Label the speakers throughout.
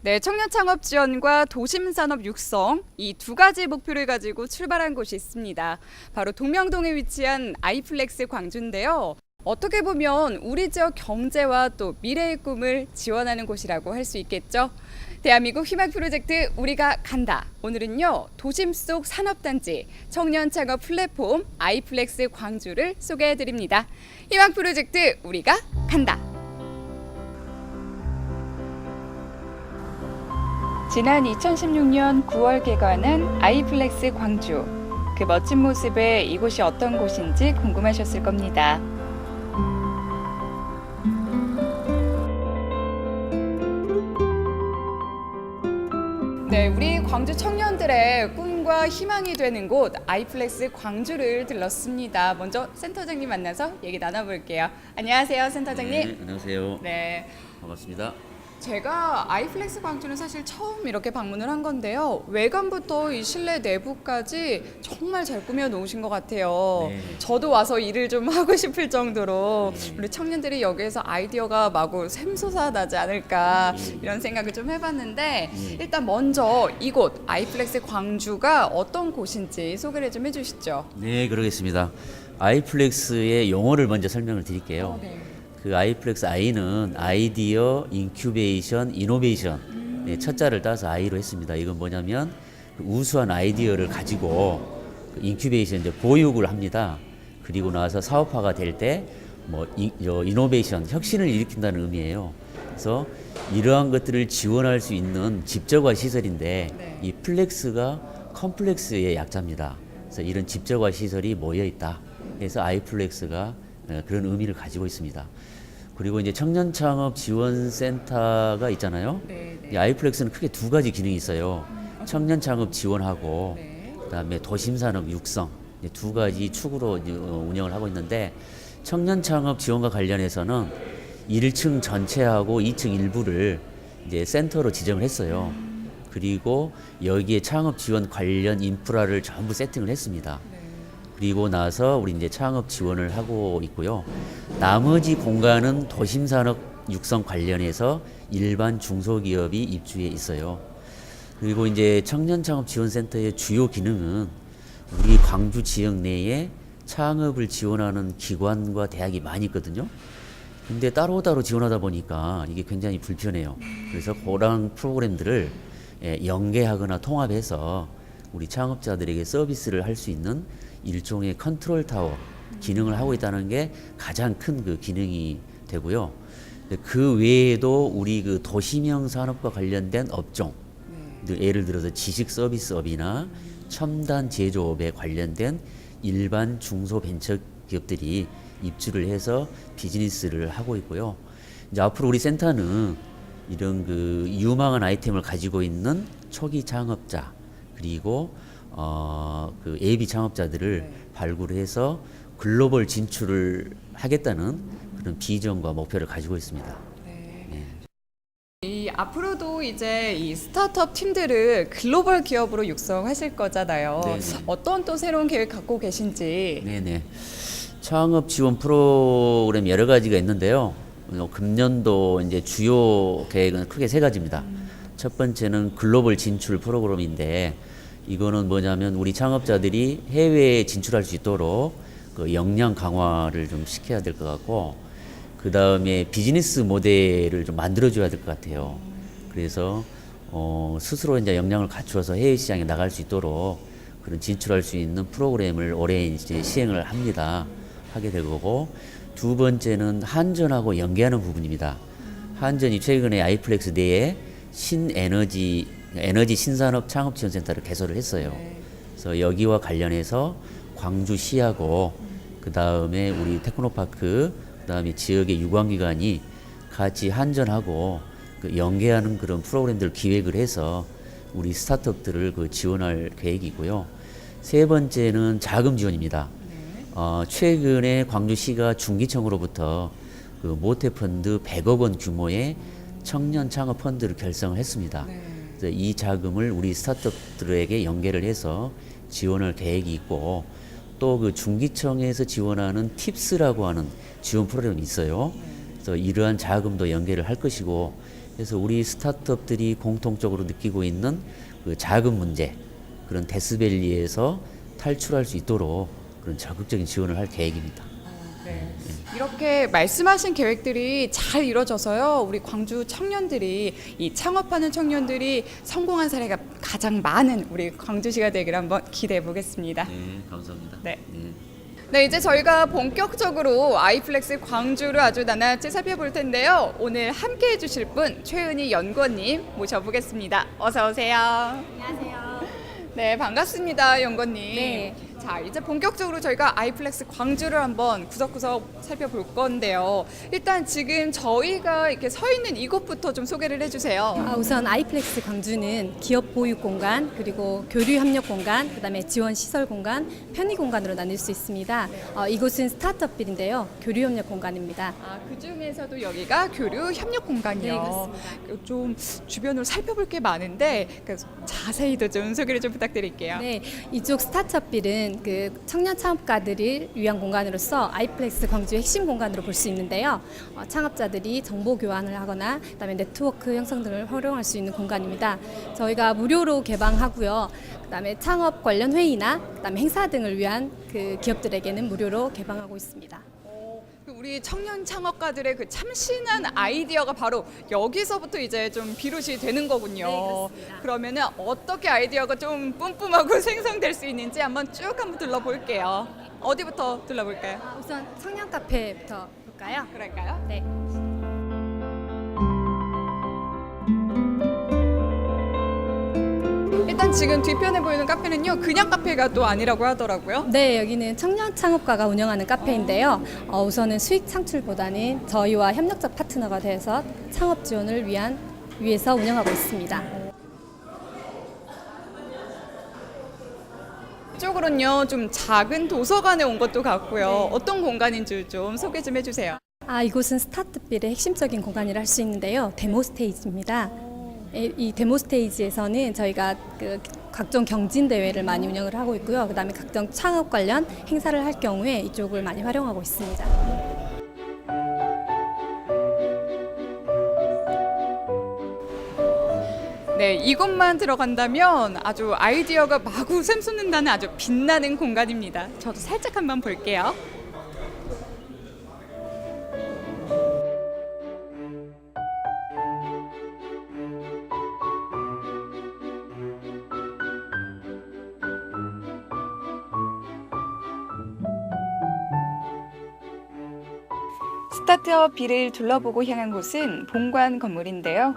Speaker 1: 네, 청년 창업 지원과 도심 산업 육성 이 두 가지 목표를 가지고 출발한 곳이 있습니다. 바로 동명동에 위치한 아이플렉스 광주인데요. 어떻게 보면 우리 지역 경제와 또 미래의 꿈을 지원하는 곳이라고 할 수 있겠죠. 대한민국 희망 프로젝트 우리가 간다. 오늘은요, 도심 속 산업단지 청년 창업 플랫폼 아이플렉스 광주를 소개해 드립니다. 희망 프로젝트 우리가 간다. 지난 2016년 9월 개관한 아이플렉스 광주. 그 멋진 모습에 이곳이 어떤 곳인지 궁금하셨을 겁니다. 네, 우리 광주 청년들의 꿈과 희망이 되는 곳 아이플렉스 광주를 들렀습니다. 먼저 센터장님 만나서 얘기 나눠볼게요. 안녕하세요, 센터장님.
Speaker 2: 네, 안녕하세요.
Speaker 1: 네.
Speaker 2: 반갑습니다.
Speaker 1: 제가 아이플렉스 광주는 사실 처음 이렇게 방문을 한 건데요. 외관부터 이 실내 내부까지 정말 잘 꾸며 놓으신 것 같아요.
Speaker 2: 네.
Speaker 1: 저도 와서 일을 좀 하고 싶을 정도로
Speaker 2: 네.
Speaker 1: 우리 청년들이 여기에서 아이디어가 마구 샘솟아나지 않을까
Speaker 2: 네.
Speaker 1: 이런 생각을 좀 해봤는데
Speaker 2: 네.
Speaker 1: 일단 먼저 이곳 아이플렉스 광주가 어떤 곳인지 소개를 좀 해주시죠.
Speaker 2: 네, 그러겠습니다. 아이플렉스의 용어를 먼저 설명을 드릴게요.
Speaker 1: 네.
Speaker 2: 그 아이플렉스 아이는 아이디어, 인큐베이션, 이노베이션. 네, 첫 자를 따서 아이로 했습니다. 이건 뭐냐면 그 우수한 아이디어를 가지고 그 인큐베이션 이제 보육을 합니다. 그리고 나서 사업화가 될 때 뭐 이노베이션, 혁신을 일으킨다는 의미예요. 그래서 이러한 것들을 지원할 수 있는 집적화 시설인데
Speaker 1: 네.
Speaker 2: 이 플렉스가 컴플렉스의 약자입니다. 그래서 이런 집적화 시설이 모여 있다. 그래서 아이플렉스가 그런 의미를 가지고 있습니다. 그리고 이제 청년 창업 지원센터가 있잖아요.
Speaker 1: 네, 네.
Speaker 2: 이 아이플렉스는 크게 두 가지 기능이 있어요. 청년 창업 지원하고
Speaker 1: 네.
Speaker 2: 그다음에 도심 산업 육성 이제 두 가지 축으로 이제 운영을 하고 있는데 청년 창업 지원과 관련해서는 1층 전체하고 2층 일부를 이제 센터로 지정을 했어요. 그리고 여기에 창업 지원 관련 인프라를 전부 세팅을 했습니다. 그리고 나서 우리 이제 창업 지원을 하고 있고요. 나머지 공간은 도심산업 육성 관련해서 일반 중소기업이 입주해 있어요. 그리고 이제 청년창업지원센터의 주요 기능은 우리 광주 지역 내에 창업을 지원하는 기관과 대학이 많이 있거든요. 근데 따로따로 지원하다 보니까 이게 굉장히 불편해요. 그래서 그런 프로그램들을 연계하거나 통합해서 우리 창업자들에게 서비스를 할 수 있는 일종의 컨트롤 타워 기능을 하고 있다는 게 가장 큰 그 기능이 되고요. 그 외에도 우리 그 도시명 산업과 관련된 업종, 예를 들어서 지식 서비스업이나 첨단 제조업에 관련된 일반 중소 벤처 기업들이 입주를 해서 비즈니스를 하고 있고요. 이제 앞으로 우리 센터는 이런 그 유망한 아이템을 가지고 있는 초기 창업자 그리고 그 예비 창업자들을 발굴해서 글로벌 진출을 하겠다는 그런 비전과 목표를 가지고 있습니다.
Speaker 1: 이 앞으로도 이제 이 스타트업 팀들을 글로벌 기업으로 육성하실 거잖아요.
Speaker 2: 네네.
Speaker 1: 어떤 또 새로운 계획 갖고 계신지.
Speaker 2: 네네. 창업 지원 프로그램 여러 가지가 있는데요. 금년도 이제 주요 계획은 크게 세 가지입니다. 첫 번째는 글로벌 진출 프로그램인데 이거는 뭐냐면 우리 창업자들이 해외에 진출할 수 있도록 그 역량 강화를 좀 시켜야 될 것 같고 그 다음에 비즈니스 모델을 좀 만들어줘야 될 것 같아요. 그래서 스스로 이제 역량을 갖추어서 해외 시장에 나갈 수 있도록 그런 진출할 수 있는 프로그램을 올해 이제 시행을 하게 될 거고 두 번째는 한전하고 연계하는 부분입니다. 한전이 최근에 아이플렉스 내에 신에너지 신산업 창업지원센터를 개설을 했어요. 그래서 여기와 관련해서 광주시하고 그 다음에 우리 테크노파크 그 다음에 지역의 유관기관이 같이 한전하고 그 연계하는 그런 프로그램들을 기획을 해서 우리 스타트업들을 그 지원할 계획이고요. 세 번째는 자금 지원입니다. 최근에 광주시가 중기청으로부터 그 모태펀드 100억 원 규모의 청년 창업 펀드를 결성을 했습니다. 그래서 이 자금을 우리 스타트업들에게 연계를 해서 지원할 계획이 있고 또 그 중기청에서 지원하는 팁스라고 하는 지원 프로그램이 있어요. 그래서 이러한 자금도 연계를 할 것이고 그래서 우리 스타트업들이 공통적으로 느끼고 있는 그 자금 문제, 그런 데스밸리에서 탈출할 수 있도록 그런 적극적인 지원을 할 계획입니다.
Speaker 1: 네. 이렇게 말씀하신 계획들이 잘 이루어져서요. 우리 광주 청년들이 이 창업하는 청년들이 성공한 사례가 가장 많은 우리 광주시가 되기를 한번 기대해 보겠습니다.
Speaker 2: 네, 감사합니다.
Speaker 1: 네. 네, 이제 저희가 본격적으로 아이플렉스 광주를 아주 나날이 살펴볼 텐데요. 오늘 함께 해주실 분 최은희 연구원님 모셔보겠습니다. 어서 오세요.
Speaker 3: 안녕하세요.
Speaker 1: 네, 반갑습니다, 연구원님.
Speaker 3: 네.
Speaker 1: 자, 이제 본격적으로 저희가 아이플렉스 광주를 한번 구석구석 살펴볼 건데요. 일단 지금 저희가 이렇게 서 있는 이곳부터 좀 소개를 해주세요.
Speaker 3: 우선 아이플렉스 광주는 기업 보육 공간, 그리고 교류 협력 공간, 그다음에 지원 시설 공간, 편의 공간으로 나눌 수 있습니다. 이곳은 스타트업 빌인데요. 교류 협력 공간입니다.
Speaker 1: 그 중에서도 여기가 교류 협력 공간이요.
Speaker 3: 네, 그렇습니다.
Speaker 1: 좀 주변으로 살펴볼 게 많은데 자세히도 좀 소개를 좀 부탁드릴게요.
Speaker 3: 네, 이쪽 스타트업 빌은 그 청년 창업가들을 위한 공간으로서 아이플렉스 광주의 핵심 공간으로 볼 수 있는데요. 창업자들이 정보 교환을 하거나 그다음에 네트워크 형성 등을 활용할 수 있는 공간입니다. 저희가 무료로 개방하고요. 그다음에 창업 관련 회의나 그다음에 행사 등을 위한 그 기업들에게는 무료로 개방하고 있습니다.
Speaker 1: 우리 청년 창업가들의 그 참신한 아이디어가 바로 여기서부터 이제 좀 비롯이 되는 거군요.
Speaker 3: 네, 그렇습니다.
Speaker 1: 그러면은 어떻게 아이디어가 좀 뿜뿜하고 생성될 수 있는지 한번 쭉 한번 둘러볼게요. 어디부터 둘러볼까요?
Speaker 3: 우선 청년 카페부터 볼까요?
Speaker 1: 그럴까요?
Speaker 3: 네.
Speaker 1: 일단 지금 뒤편에 보이는 카페는요, 그냥 카페가 또 아니라고 하더라고요.
Speaker 3: 네, 여기는 청년 창업가가 운영하는 카페인데요. 우선은 수익 창출보다는 저희와 협력적 파트너가 돼서 창업 지원을 위해서 운영하고 있습니다.
Speaker 1: 이쪽으로는요, 좀 작은 도서관에 온 것도 같고요.
Speaker 3: 네.
Speaker 1: 어떤 공간인지 좀 소개 좀 해주세요.
Speaker 3: 이곳은 스타트빌의 핵심적인 공간이라 할 수 있는데요. 데모 스테이지입니다. 이 데모 스테이지에서는 저희가 그 각종 경진 대회를 많이 운영을 하고 있고요. 그다음에 각종 창업 관련 행사를 할 경우에 이쪽을 많이 활용하고 있습니다.
Speaker 1: 네, 이곳만 들어간다면 아주 아이디어가 마구 샘솟는다는 아주 빛나는 공간입니다. 저도 살짝 한번 볼게요. 스타트업 비를 둘러보고 향한 곳은 본관 건물인데요.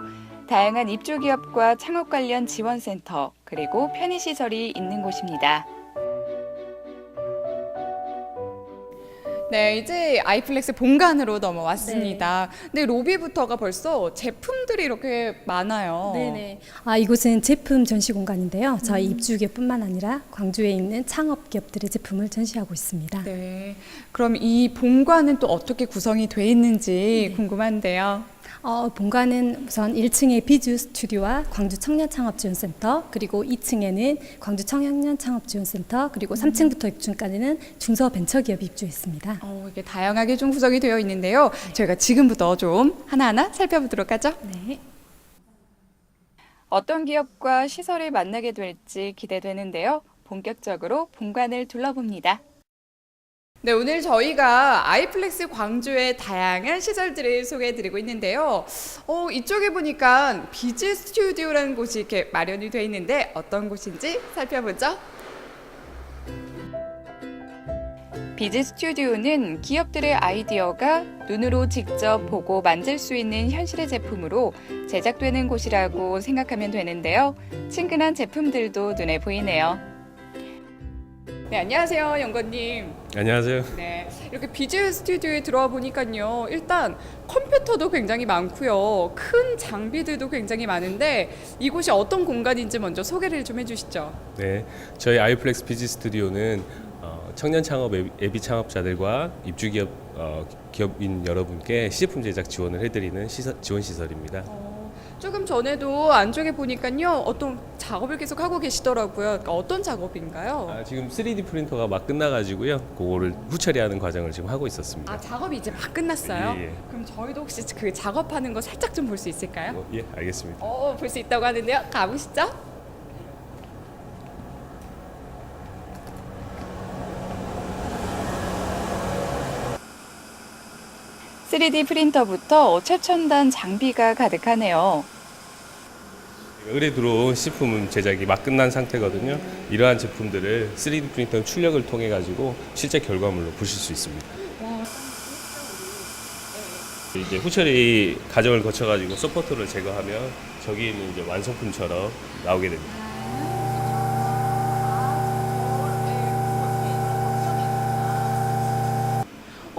Speaker 1: 다양한 입주 기업과 창업 관련 지원센터 그리고 편의시설이 있는 곳입니다. 네, 이제 아이플렉스 본관으로 넘어왔습니다. 근데 로비부터가 벌써 제품들이 이렇게 많아요.
Speaker 3: 네네. 이곳은 제품 전시 공간인데요. 저희 입주 기업뿐만 아니라 광주에 있는 창업 기업들의 제품을 전시하고 있습니다.
Speaker 1: 네, 그럼 이 본관은 또 어떻게 구성이 돼 있는지 궁금한데요.
Speaker 3: 본관은 우선 1층에 비주 스튜디오와 광주 청년 창업 지원센터, 그리고 2층에는 광주 청년 창업 지원센터, 그리고 3층부터 6층까지는 중소 벤처기업이 입주했습니다.
Speaker 1: 이게 다양하게 좀 구성이 되어 있는데요. 저희가 지금부터 좀 하나하나 살펴보도록 하죠.
Speaker 3: 네.
Speaker 1: 어떤 기업과 시설을 만나게 될지 기대되는데요. 본격적으로 본관을 둘러봅니다. 네, 오늘 저희가 아이플렉스 광주의 다양한 시설들을 소개해드리고 있는데요. 이쪽에 보니까 비즈 스튜디오라는 곳이 이렇게 마련이 되어 있는데 어떤 곳인지 살펴보죠. 비즈 스튜디오는 기업들의 아이디어가 눈으로 직접 보고 만질 수 있는 현실의 제품으로 제작되는 곳이라고 생각하면 되는데요. 친근한 제품들도 눈에 보이네요. 네, 안녕하세요, 연구원님.
Speaker 4: 안녕하세요.
Speaker 1: 네, 이렇게 비즈 스튜디오에 들어와 보니까요. 일단 컴퓨터도 굉장히 많고요. 큰 장비들도 굉장히 많은데 이곳이 어떤 공간인지 먼저 소개를 좀 해주시죠.
Speaker 4: 네, 저희 아이플렉스 비즈 스튜디오는 청년 창업 예비 창업자들과 입주 기업인 여러분께 시제품 제작 지원을 해드리는 지원 시설입니다.
Speaker 1: 조금 전에도 안쪽에 보니까요 어떤 작업을 계속 하고 계시더라고요. 그러니까 어떤 작업인가요?
Speaker 4: 지금 3D 프린터가 막 끝나가지고요. 그거를 후처리하는 과정을 지금 하고 있었습니다.
Speaker 1: 아 작업이 이제 막 끝났어요?
Speaker 4: 예, 예.
Speaker 1: 그럼 저희도 혹시 그 작업하는 거 살짝 좀 볼 수 있을까요?
Speaker 4: 예, 알겠습니다.
Speaker 1: 볼 수 있다고 하는데요. 가보시죠. (3D) 프린터부터 최첨단 장비가 가득하네요.
Speaker 4: 의뢰 들어온 시품 제작이 막 끝난 상태거든요. 이러한 제품들을 3D 프린터 출력을 통해 가지고 실제 결과물로 보실 수 있습니다. 이제 후처리 과정을 거쳐 가지고 서포터를 제거하면 저기 있는 이제 완성품처럼 나오게 됩니다.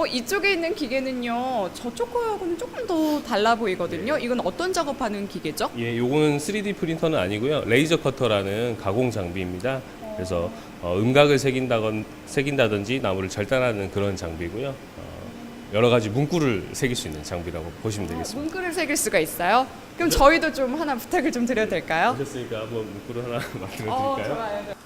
Speaker 1: 이쪽에 있는 기계는요 저쪽 거하고는 조금 더 달라 보이거든요. 이건 어떤 작업하는 기계죠?
Speaker 4: 예, 요거는 3D 프린터는 아니고요. 레이저 커터라는 가공 장비입니다. 그래서 음각을 새긴다든지 나무를 절단하는 그런 장비고요. 여러 가지 문구를 새길 수 있는 장비라고 보시면 되겠습니다.
Speaker 1: 문구를 새길 수가 있어요? 그럼 저희도 좀 하나 부탁을 좀 드려도 될까요?
Speaker 4: 오셨으니까 한번 문구를 하나 만들어 드릴까요?
Speaker 1: 좋아요.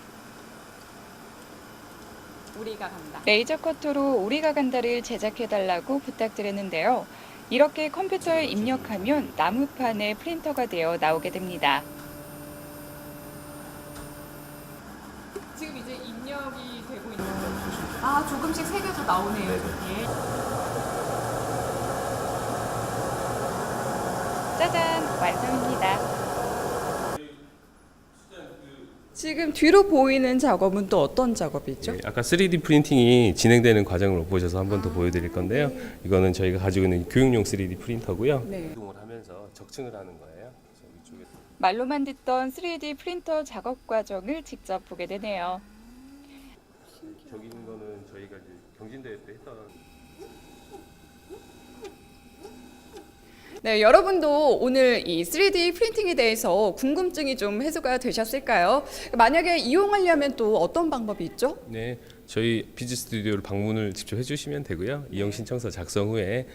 Speaker 1: 우리가 간다. 레이저 커터로 우리가 간다를 제작해달라고 부탁드렸는데요. 이렇게 컴퓨터에 입력하면 나무판의 프린터가 되어 나오게 됩니다. 지금 이제 입력이 되고 있는 거죠? 조금씩 새겨져 나오네요. 이게. 짜잔, 완성입니다. 지금 뒤로 보이는 작업은 또 어떤 작업이죠?
Speaker 4: 예, 아까 3D 프린팅이 진행되는 과정을 보셔서 한 번 더 보여드릴 건데요. 이거는 저희가 가지고 있는 교육용 3D 프린터고요.
Speaker 1: 네.
Speaker 4: 이동을 하면서 적층을 하는 거예요. 그래서 이쪽에
Speaker 1: 말로만 듣던 3D 프린터 작업 과정을 직접 보게 되네요.
Speaker 4: 저기 있는 거는 저희가 이제 경진대회 때 했던
Speaker 1: 네, 여러분도 오늘 이 3D 프린팅에 대해서 궁금증이 좀 해소가 되셨을까요? 만약에 이용하려면 또 어떤 방법이 있죠?
Speaker 4: 네, 저희 비즈 스튜디오를 방문을 직접 해주시면 되고요. 이용 신청서 작성 후에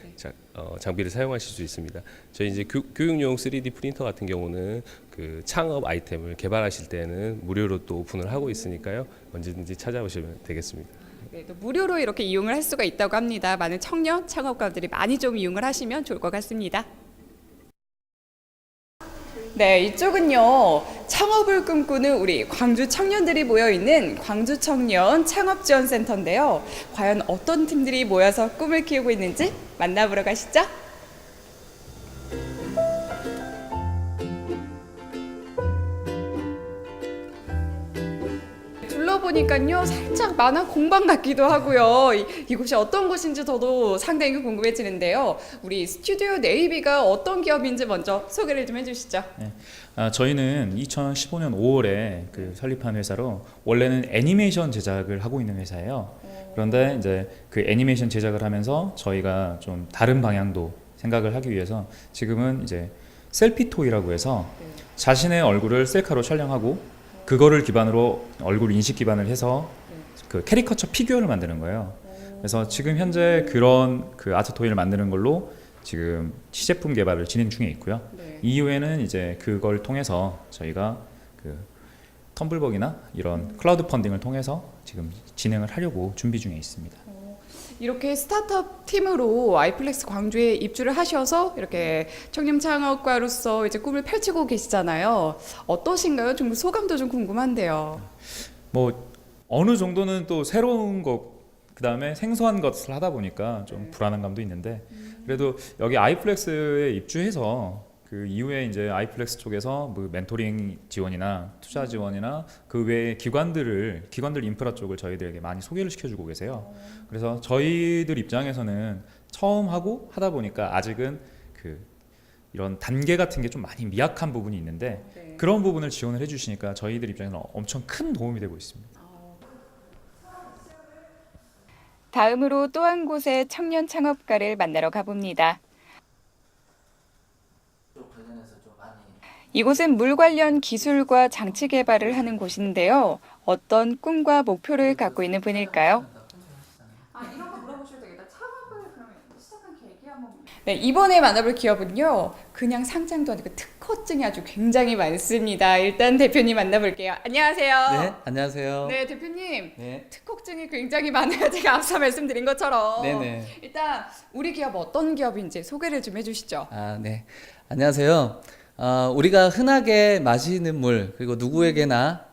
Speaker 4: 장비를 사용하실 수 있습니다. 저희 이제 교육용 3D 프린터 같은 경우는 그 창업 아이템을 개발하실 때는 무료로 또 오픈을 하고 있으니까요. 언제든지 찾아오시면 되겠습니다.
Speaker 1: 네, 또 무료로 이렇게 이용을 할 수가 있다고 합니다. 많은 청년 창업가들이 많이 좀 이용을 하시면 좋을 것 같습니다. 네, 이쪽은요 창업을 꿈꾸는 우리 광주 청년들이 모여 있는 광주 청년 창업지원센터인데요. 과연 어떤 팀들이 모여서 꿈을 키우고 있는지 만나보러 가시죠. 둘러보니까요 살짝 만화 공방 같기도 하고요. 이곳이 어떤 곳인지 저도 상당히 궁금해지는데요. 우리 스튜디오 네이비가 어떤 기업인지 먼저 소개를 좀 해주시죠.
Speaker 5: 네. 저희는 2015년 5월에 그 설립한 회사로 원래는 애니메이션 제작을 하고 있는 회사예요. 그런데 이제 그 애니메이션 제작을 하면서 저희가 좀 다른 방향도 생각을 하기 위해서 지금은 이제 셀피 토이라고 해서 자신의 얼굴을 셀카로 촬영하고 그거를 기반으로 얼굴 인식 기반을 해서 그 캐리커처 피규어를 만드는 거예요. 그래서 지금 현재 그런 그 아트 토이를 만드는 걸로 지금 시제품 개발을 진행 중에 있고요.
Speaker 1: 네.
Speaker 5: 이후에는 이제 그걸 통해서 저희가 그 텀블벅이나 이런 클라우드 펀딩을 통해서 지금 진행을 하려고 준비 중에 있습니다.
Speaker 1: 이렇게 스타트업 팀으로 아이플렉스 광주에 입주를 하셔서 이렇게 청년 창업가로서 이제 꿈을 펼치고 계시잖아요. 어떠신가요? 좀 소감도 좀 궁금한데요.
Speaker 5: 뭐 어느 정도는 또 새로운 것 그다음에 생소한 것을 하다 보니까 좀 불안한 감도 있는데 그래도 여기 아이플렉스에 입주해서 그 이후에 이제 아이플렉스 쪽에서 뭐 멘토링 지원이나 투자 지원이나 그 외의 기관들 인프라 쪽을 저희들에게 많이 소개를 시켜주고 계세요. 그래서 저희들 입장에서는 처음 하다 보니까 아직은 그 이런 단계 같은 게 좀 많이 미약한 부분이 있는데 그런 부분을 지원을 해주시니까 저희들 입장에서는 엄청 큰 도움이 되고 있습니다.
Speaker 1: 다음으로 또 한 곳의 청년 창업가를 만나러 가봅니다. 이곳은 물 관련 기술과 장치 개발을 하는 곳인데요. 어떤 꿈과 목표를 갖고 있는 분일까요? 이런 거 물어보셔도 되겠다. 창업을 그러면 시작한 계기 네, 이번에 만나볼 기업은요. 그냥 상장도 아니고 특허증이 아주 굉장히 많습니다. 일단 대표님 만나볼게요. 안녕하세요.
Speaker 6: 네, 안녕하세요.
Speaker 1: 네, 대표님.
Speaker 6: 네.
Speaker 1: 특허증이 굉장히 많아요. 제가 앞서 말씀드린 것처럼.
Speaker 6: 네네.
Speaker 1: 일단 우리 기업 어떤 기업인지 소개를 좀 해주시죠.
Speaker 6: 아, 네. 안녕하세요. 우리가 흔하게 마시는 물, 그리고 누구에게나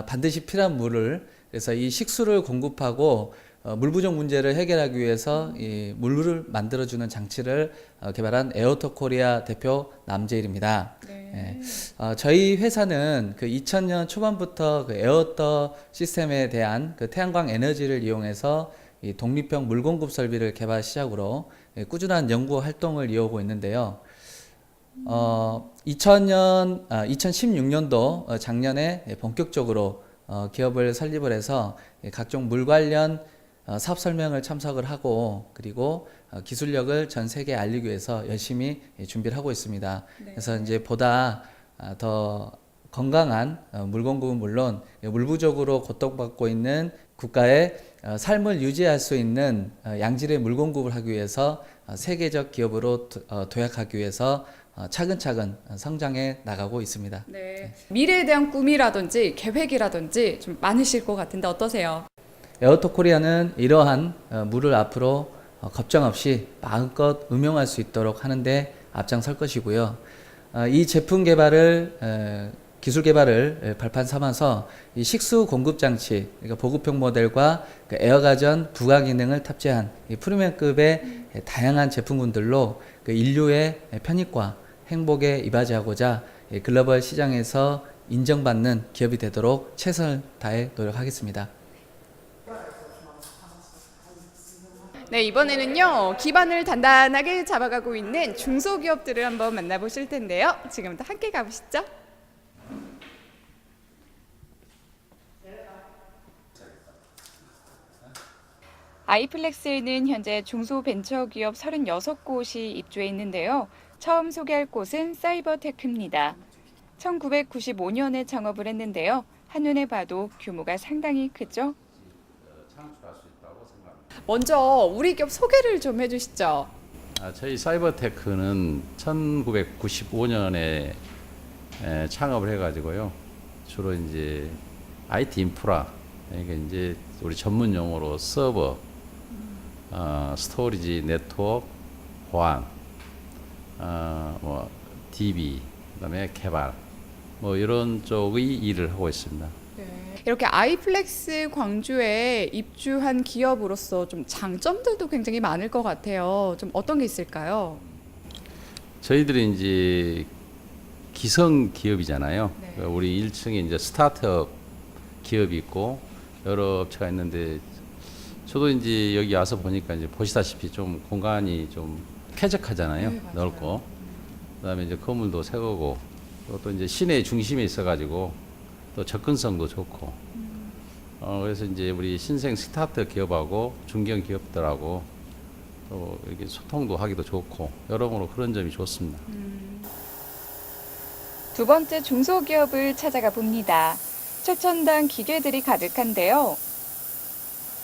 Speaker 6: 반드시 필요한 물을, 그래서 이 식수를 공급하고 물 부족 문제를 해결하기 위해서 이 물을 만들어주는 장치를 개발한 에어터 코리아 대표 남재일입니다.
Speaker 1: 네.
Speaker 6: 저희 회사는 그 2000년 초반부터 그 에어터 시스템에 대한 그 태양광 에너지를 이용해서 이 독립형 물 공급 설비를 개발 시작으로 꾸준한 연구 활동을 이어오고 있는데요. 2016년도 작년에 본격적으로 기업을 설립을 해서 각종 물 관련 사업 설명을 참석을 하고 그리고 기술력을 전 세계에 알리기 위해서 열심히 준비를 하고 있습니다.
Speaker 1: 네.
Speaker 6: 그래서 이제 보다 더 건강한 물 공급은 물론 물 부족으로 고통받고 있는 국가의 삶을 유지할 수 있는 양질의 물 공급을 하기 위해서 세계적 기업으로 도약하기 위해서 차근차근 성장해 나가고 있습니다.
Speaker 1: 네. 미래에 대한 꿈이라든지 계획이라든지 좀 많으실 것 같은데 어떠세요?
Speaker 6: 에어터 코리아는 이러한 물을 앞으로 걱정 없이 마음껏 음용할 수 있도록 하는데 앞장설 것이고요. 이 제품 개발을 기술 개발을 발판 삼아서 이 식수 공급 장치, 그러니까 보급형 모델과 그 에어가전 부가 기능을 탑재한 이 프리미엄급의 다양한 제품군들로 그 인류의 편익과 행복에 이바지하고자 글로벌 시장에서 인정받는 기업이 되도록 최선을 다해 노력하겠습니다.
Speaker 1: 네, 이번에는요. 기반을 단단하게 잡아가고 있는 중소기업들을 한번 만나보실 텐데요. 지금부터 함께 가보시죠. 아이플렉스에는 현재 중소벤처기업 36곳이 입주해 있는데요. 처음 소개할 곳은 사이버테크입니다. 1995년에 창업을 했는데요. 한눈에 봐도 규모가 상당히 크죠? 먼저 우리 기업 소개를 좀 해주시죠.
Speaker 7: 저희 사이버테크는 1995년에 창업을 해가지고요. 주로 이제 IT 인프라, 그러니까 이제 우리 전문 용어로 서버, 스토리지, 네트워크, 보안, 뭐 DB, 그다음에 개발, 뭐 이런 쪽의 일을 하고 있습니다.
Speaker 1: 이렇게 아이플렉스 광주에 입주한 기업으로서 좀 장점들도 굉장히 많을 것 같아요. 좀 어떤 게 있을까요?
Speaker 7: 저희들이 이제 기성 기업이잖아요.
Speaker 1: 네.
Speaker 7: 그러니까 우리 1층에 이제 스타트업 기업이 있고 여러 업체가 있는데 저도 이제 여기 와서 보니까 이제 보시다시피 좀 공간이 좀 쾌적하잖아요.
Speaker 1: 네, 맞아요.
Speaker 7: 넓고 그다음에 이제 건물도 새 거고 또 이제 시내 중심에 있어가지고 또 접근성도 좋고 그래서 이제 우리 신생 스타트 기업하고 중견 기업들하고 또 이렇게 소통도 하기도 좋고 여러모로 그런 점이 좋습니다.
Speaker 1: 두 번째 중소기업을 찾아가 봅니다. 최첨단 기계들이 가득한데요.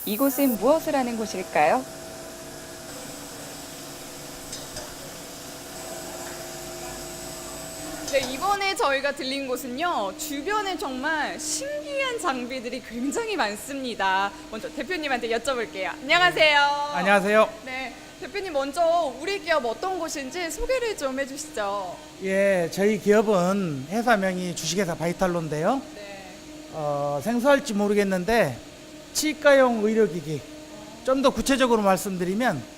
Speaker 1: 이곳은 무엇을 하는 곳일까요? 네, 이번에 저희가 들린 곳은요. 주변에 정말 신기한 장비들이 굉장히 많습니다. 먼저 대표님한테 여쭤볼게요. 안녕하세요.
Speaker 8: 안녕하세요.
Speaker 1: 네, 대표님 먼저 우리 기업 어떤 곳인지 소개를 좀 해주시죠.
Speaker 8: 예, 저희 기업은 회사명이 주식회사 바이탈로인데요.
Speaker 1: 네.
Speaker 8: 생소할지 모르겠는데 치과용 의료기기. 좀 더 구체적으로 말씀드리면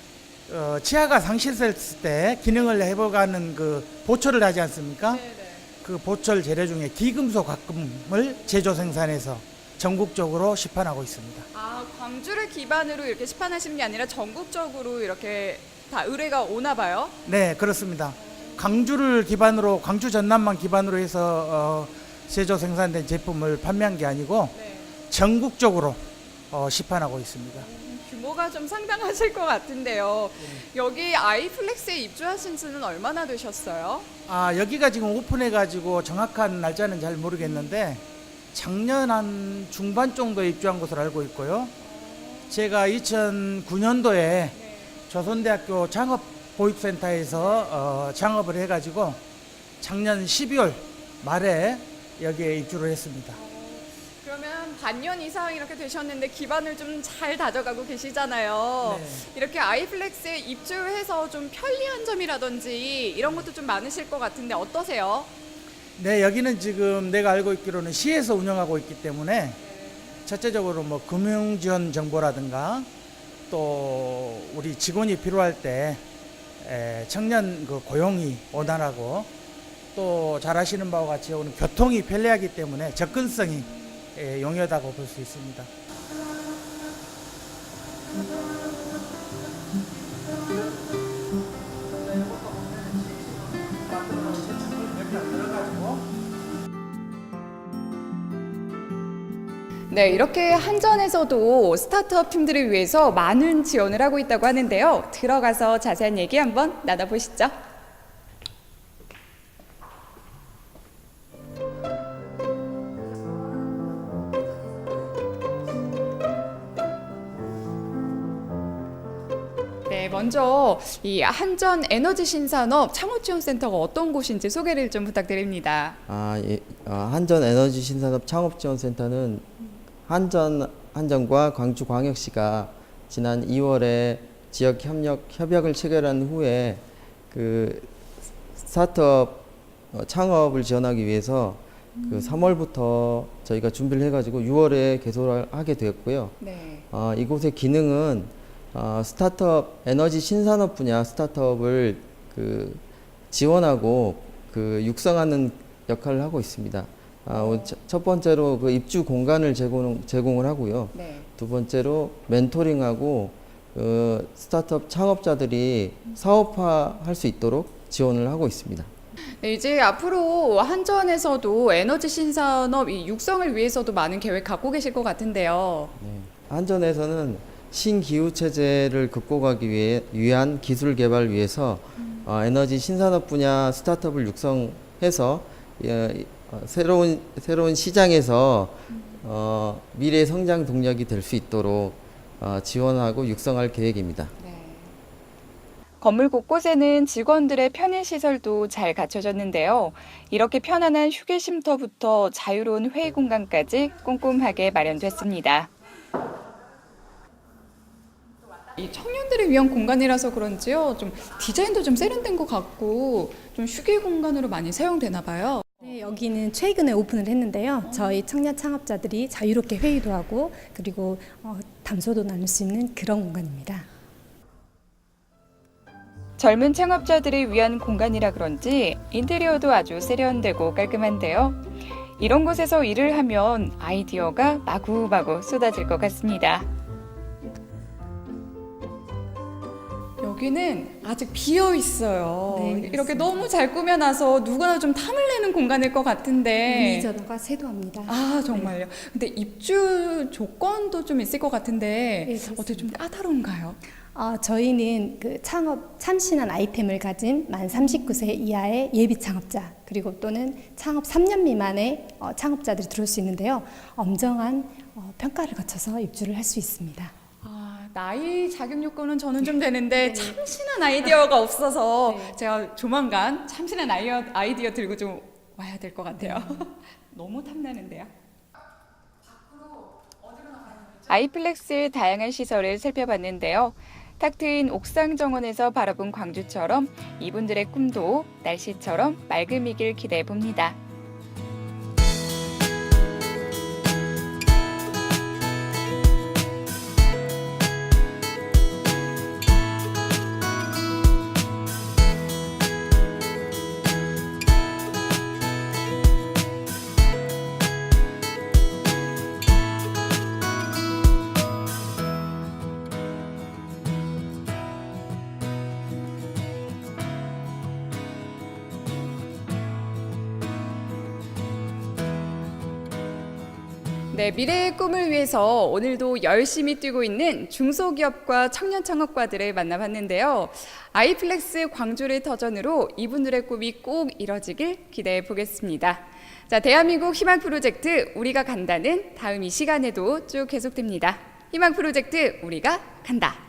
Speaker 8: 치아가 상실했을 때 기능을 해보가는 그 보철을 하지 않습니까?
Speaker 1: 네네.
Speaker 8: 그 보철 재료 중에 기금속 가금을 제조 생산해서 전국적으로 시판하고 있습니다.
Speaker 1: 아, 광주를 기반으로 이렇게 시판하시는 게 아니라 전국적으로 이렇게 다 의뢰가 오나 봐요?
Speaker 8: 네, 그렇습니다. 광주를 기반으로 광주 전남만 기반으로 해서 제조 생산된 제품을 판매한 게 아니고
Speaker 1: 네.
Speaker 8: 전국적으로 시판하고 있습니다.
Speaker 1: 규모가 좀 상당하실 것 같은데요. 여기 아이플렉스에 입주하신 지는 얼마나 되셨어요?
Speaker 8: 여기가 지금 오픈해가지고 정확한 날짜는 잘 모르겠는데 작년 한 중반 정도에 입주한 것으로 알고 있고요. 제가 2009년도에 조선대학교 창업 보육센터에서 창업을 해가지고 작년 12월 말에 여기에 입주를 했습니다.
Speaker 1: 그러면 반년 이상 이렇게 되셨는데 기반을 좀 잘 다져가고 계시잖아요.
Speaker 8: 네.
Speaker 1: 이렇게 아이플렉스에 입주해서 좀 편리한 점이라든지 이런 것도 좀 많으실 것 같은데 어떠세요?
Speaker 8: 네, 여기는 지금 내가 알고 있기로는 시에서 운영하고 있기 때문에 첫째적으로 뭐 금융 지원 정보라든가 또 우리 직원이 필요할 때 청년 그 고용이 원활하고 또 잘 아시는 바와 같이 오늘 교통이 편리하기 때문에 접근성이 용이하다고 볼 수 있습니다.
Speaker 1: 네, 이렇게 한전에서도 스타트업 팀들을 위해서 많은 지원을 하고 있다고 하는데요. 들어가서 자세한 얘기 한번 나눠보시죠. 네, 먼저 이 한전 에너지 신산업 창업지원센터가 어떤 곳인지 소개를 좀 부탁드립니다.
Speaker 9: 한전 에너지 신산업 창업지원센터는 한전과 광주광역시가 지난 2월에 지역 협약을 체결한 후에 그 스타트업 창업을 지원하기 위해서 그 3월부터 저희가 준비를 해가지고 6월에 개소를 하게 되었고요.
Speaker 1: 네.
Speaker 9: 이곳의 기능은 스타트업 에너지 신산업 분야 스타트업을 그 지원하고 그 육성하는 역할을 하고 있습니다. 첫 번째로 그 입주 공간을 제공을 하고요.
Speaker 1: 네.
Speaker 9: 두 번째로 멘토링하고 스타트업 창업자들이 사업화할 수 있도록 지원을 하고 있습니다.
Speaker 1: 네, 이제 앞으로 한전에서도 에너지 신산업 이 육성을 위해서도 많은 계획 갖고 계실 것 같은데요.
Speaker 9: 한전에서는 신기후 체제를 극복하기 위한 기술 개발을 위해서 에너지 신산업 분야 스타트업을 육성해서 새로운 시장에서 미래 성장 동력이 될 수 있도록 지원하고 육성할 계획입니다.
Speaker 1: 건물 곳곳에는 직원들의 편의 시설도 잘 갖춰졌는데요. 이렇게 편안한 휴게 쉼터부터 자유로운 회의 공간까지 꼼꼼하게 마련됐습니다. 이 청년들을 위한 공간이라서 그런지요. 좀 디자인도 좀 세련된 것 같고 좀 휴게 공간으로 많이 사용되나 봐요.
Speaker 3: 네, 여기는 최근에 오픈을 했는데요. 저희 청년 창업자들이 자유롭게 회의도 하고 그리고 담소도 나눌 수 있는 그런 공간입니다.
Speaker 1: 젊은 창업자들을 위한 공간이라 그런지 인테리어도 아주 세련되고 깔끔한데요. 이런 곳에서 일을 하면 아이디어가 마구마구 쏟아질 것 같습니다. 여기는 아직 비어 있어요.
Speaker 3: 네,
Speaker 1: 이렇게 너무 잘 꾸며놔서 누구나 좀 탐을 내는 공간일 것 같은데.
Speaker 3: 이전화가 세도합니다.
Speaker 1: 아, 정말요? 근데 입주 조건도 좀 있을 것 같은데
Speaker 3: 네, 그렇습니다.
Speaker 1: 어떻게 좀 까다로운가요?
Speaker 3: 저희는 그 창업 참신한 아이템을 가진 만 39세 이하의 예비 창업자 그리고 또는 창업 3년 미만의 창업자들이 들어올 수 있는데요. 엄정한 평가를 거쳐서 입주를 할 수 있습니다.
Speaker 1: 나이 자격 요건은 저는 좀 되는데 참신한 아이디어가 없어서 제가 조만간 참신한 아이디어 들고 좀 와야 될 것 같아요. 너무 탐나는데요. 아이플렉스의 다양한 시설을 살펴봤는데요. 탁 트인 옥상 정원에서 바라본 광주처럼 이분들의 꿈도 날씨처럼 맑음이길 기대해 봅니다. 네, 미래의 꿈을 위해서 오늘도 열심히 뛰고 있는 중소기업과 청년 창업가들을 만나봤는데요. 아이플렉스 광주를 터전으로 이분들의 꿈이 꼭 이뤄지길 기대해 보겠습니다. 자, 대한민국 희망 프로젝트 우리가 간다는 다음 이 시간에도 쭉 계속됩니다. 희망 프로젝트 우리가 간다.